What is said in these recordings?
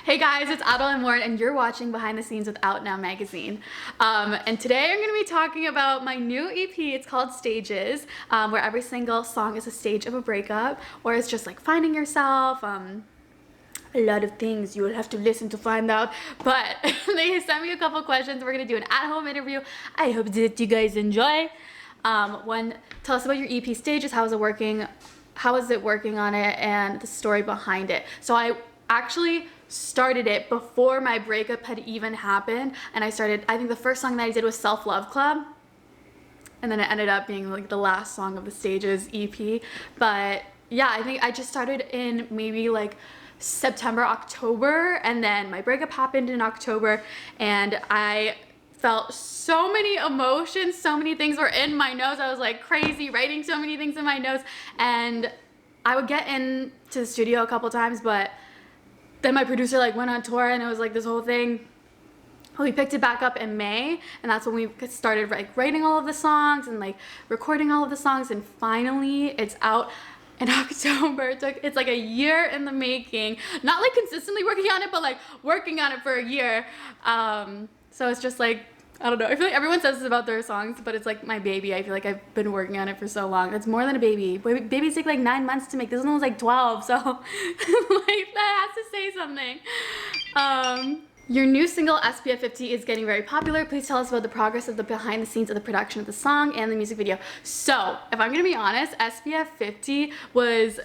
Hey guys, it's Adelaine Morin and you're watching Behind the Scenes with Out Now magazine. And today I'm going to be talking about my new EP. It's called Stages, where every single song is a stage of a breakup, or it's just like finding yourself. A lot of things you will have to listen to find out, but they sent me a couple questions. We're going to do an at-home interview. I hope that you guys enjoy. Tell us about your EP Stages. How is it working? How is it working on it, and the story behind it. So I actually started it before my breakup had even happened, and I think the first song that I did was Self Love Club, and then it ended up being like the last song of the Stages EP. But yeah, I think I just started in maybe like September, October, and then my breakup happened in October, and I felt so many emotions, so many things were in my nose. I was like crazy writing so many things in my nose, and I would get into the studio a couple times, but then my producer like went on tour, and it was like this whole thing. We picked it back up in May, and that's when we started like writing all of the songs and like recording all of the songs, and finally it's out in October. It's like a year in the making. Not like consistently working on it, but like working on it for a year. So it's just like, I don't know. I feel like everyone says this about their songs, but it's like my baby. I feel like I've been working on it for so long. It's more than a baby. Babies take like 9 months to make. This one was like 12, so like that has to say something. Your new single, SPF 50, is getting very popular. Please tell us about the progress of the behind the scenes of the production of the song and the music video. So, if I'm gonna be honest, SPF 50 was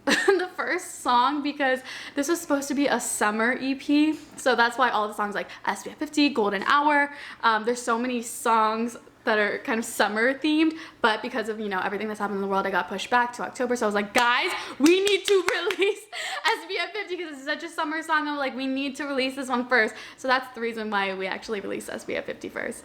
the first song because this was supposed to be a summer EP. So that's why all the songs like SPF 50, Golden Hour, there's so many songs that are kind of summer themed, but because of, you know, everything that's happened in the world, I got pushed back to October. So I was like, guys, we need to release SPF 50 because it's such a summer song. I'm like, we need to release this one first. So that's the reason why we actually released SPF 50 first.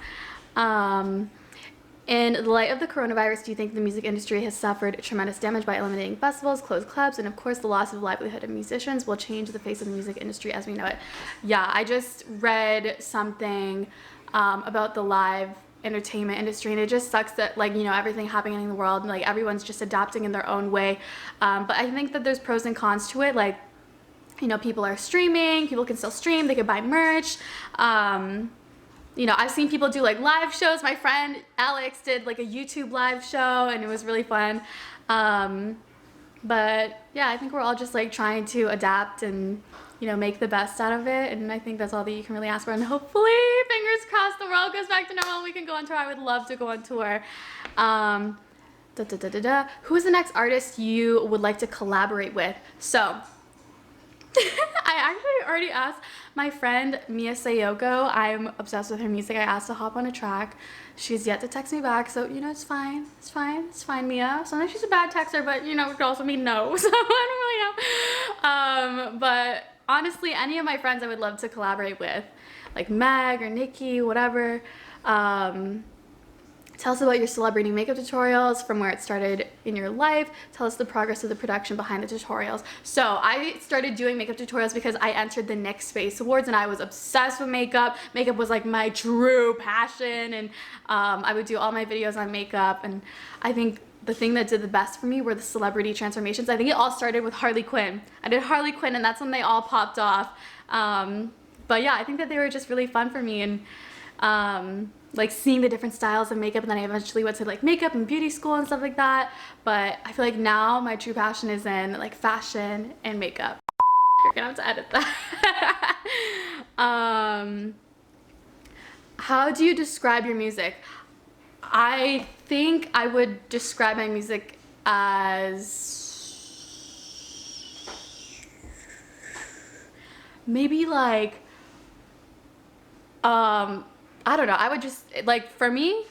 In the light of the coronavirus, do you think the music industry has suffered tremendous damage by eliminating festivals, closed clubs, and of course the loss of livelihood of musicians will change the face of the music industry as we know it? Yeah, I just read something about the live entertainment industry, and it just sucks that, like, you know, everything happening in the world, and like everyone's just adapting in their own way. But I think that there's pros and cons to it. Like, you know, people are streaming, people can still stream, they could buy merch. You know, I've seen people do like live shows. My friend Alex did like a YouTube live show, and it was really fun. But yeah, I think we're all just like trying to adapt and, you know, make the best out of it. And I think that's all that you can really ask for. And hopefully, fingers crossed, the world goes back to normal and we can go on tour. I would love to go on tour. Who is the next artist you would like to collaborate with? So, I actually already asked my friend Mia Sayoko. I'm obsessed with her music. I asked to hop on a track. She's yet to text me back, so you know, it's fine. It's fine. It's fine, Mia. Sometimes she's a bad texter, but you know, it could also mean no. So I don't really know. But honestly, any of my friends I would love to collaborate with, like Meg or Nikki, whatever. Tell us about your celebrity makeup tutorials, from where it started in your life. Tell us the progress of the production behind the tutorials. So I started doing makeup tutorials because I entered the NYX Space Awards, and I was obsessed with makeup. Makeup was like my true passion, and I would do all my videos on makeup. And I think the thing that did the best for me were the celebrity transformations. I think it all started with Harley Quinn. I did Harley Quinn, and that's when they all popped off. But yeah, I think that they were just really fun for me, and like seeing the different styles of makeup. And then I eventually went to like makeup and beauty school and stuff like that. But I feel like now my true passion is in like fashion and makeup. You're gonna have to edit that. How do you describe your music? I think I would describe my music as maybe like I don't know. I would just, like, for me,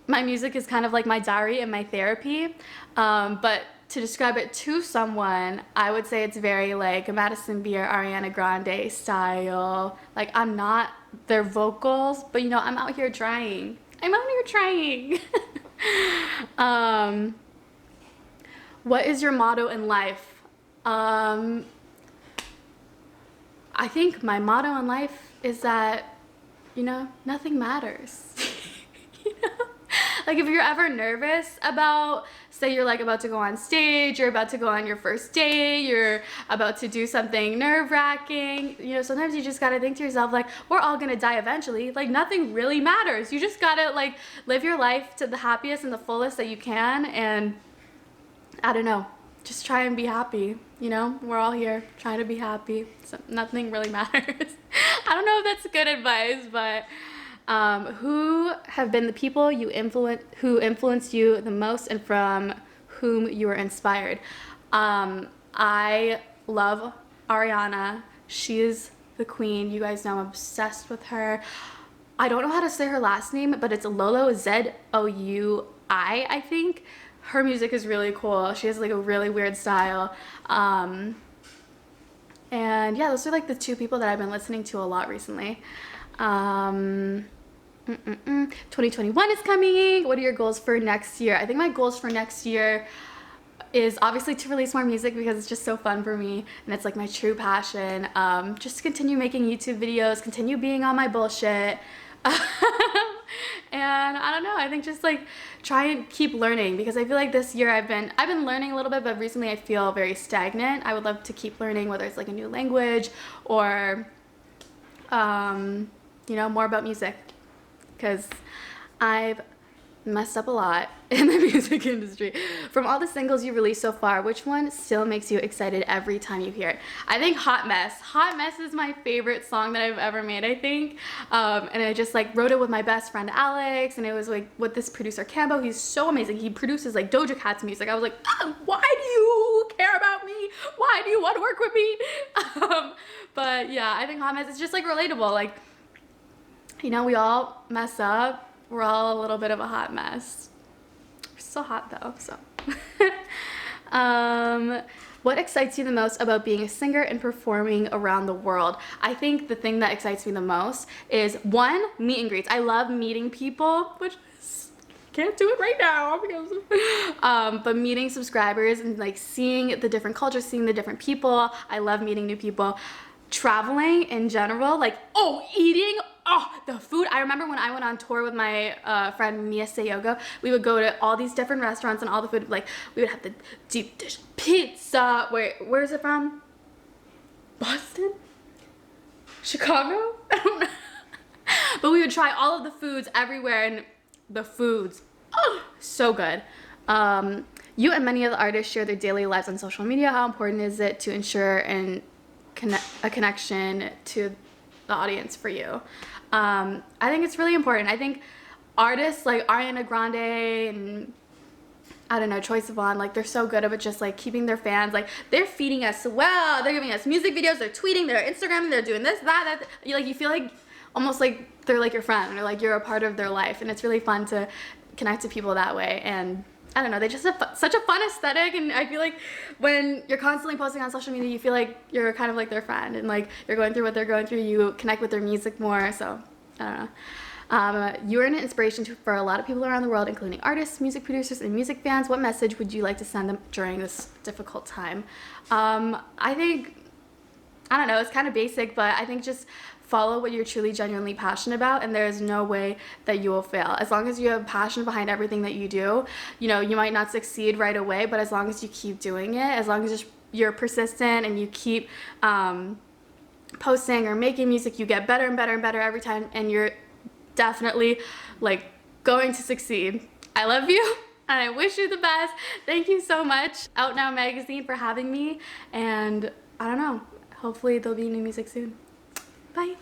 my music is kind of like my diary and my therapy. But to describe it to someone, I would say it's very like Madison Beer, Ariana Grande style. Like, I'm not their vocals, but you know, I'm out here trying. I'm out here trying. What is your motto in life? I think my motto in life is that, you know, nothing matters. You know? Like if you're ever nervous about, say you're like about to go on stage, you're about to go on your first date, you're about to do something nerve-wracking, you know, sometimes you just gotta think to yourself like, we're all gonna die eventually. Like nothing really matters. You just gotta like live your life to the happiest and the fullest that you can, and I don't know, just try and be happy. You know, we're all here trying to be happy, so nothing really matters. I don't know if that's good advice, but who have been the people who influenced you the most and from whom you were inspired? I love Ariana. She is the queen. You guys know I'm obsessed with her. I don't know how to say her last name, but it's Lolo, Zoui, I think. Her music is really cool. She has like a really weird style. And yeah, those are like the two people that I've been listening to a lot recently. 2021 is coming. What are your goals for next year? I think my goals for next year is obviously to release more music because it's just so fun for me and it's like my true passion. Just to continue making YouTube videos, continue being on my bullshit. And I don't know, I think just like try and keep learning, because I feel like this year I've been learning a little bit, but recently I feel very stagnant. I would love to keep learning, whether it's like a new language or you know, more about music, because I've messed up a lot in the music industry. From all the singles you released so far, which one still makes you excited every time you hear it? I think Hot Mess. Hot Mess is my favorite song that I've ever made, I think. And I just like wrote it with my best friend Alex, and it was like with this producer Cambo. He's so amazing. He produces like Doja Cat's music. I was like, why do you care about me? Why do you want to work with me? But yeah, I think Hot Mess is just like relatable. Like, you know, we all mess up. We're all a little bit of a hot mess. We're still hot though, so. What excites you the most about being a singer and performing around the world? I think the thing that excites me the most is, one, meet and greets. I love meeting people, which can't do it right now because but meeting subscribers and like seeing the different cultures, seeing the different people. I love meeting new people. Traveling in general, like, eating, the food. I remember when I went on tour with my friend Mia Sayogo, we would go to all these different restaurants and all the food, like, we would have the deep dish pizza. Where is it from? Boston? Chicago? I don't know. But we would try all of the foods everywhere, and the foods, so good. You and many of the artists share their daily lives on social media. How important is it to ensure a connection to the audience for you? I think it's really important. I think artists like Ariana Grande and I don't know, Troye Sivan, like they're so good about just like keeping their fans, like they're feeding us well, they're giving us music videos, they're tweeting, they're Instagramming, they're doing this, that. You feel like almost like they're like your friend, or like you're a part of their life, and it's really fun to connect to people that way. And I don't know, they just have such a fun aesthetic, and I feel like when you're constantly posting on social media, you feel like you're kind of like their friend, and like you're going through what they're going through, you connect with their music more, so I don't know. You are an inspiration for a lot of people around the world, including artists, music producers, and music fans. What message would you like to send them during this difficult time? I think, I don't know, it's kind of basic, but I think just follow what you're truly genuinely passionate about, and there's no way that you will fail. As long as you have passion behind everything that you do, you know, you might not succeed right away, but as long as you keep doing it, as long as you're persistent and you keep posting or making music, you get better and better and better every time, and you're definitely like going to succeed. I love you and I wish you the best. Thank you so much, Out Now Magazine, for having me, and I don't know, hopefully there'll be new music soon. Bye.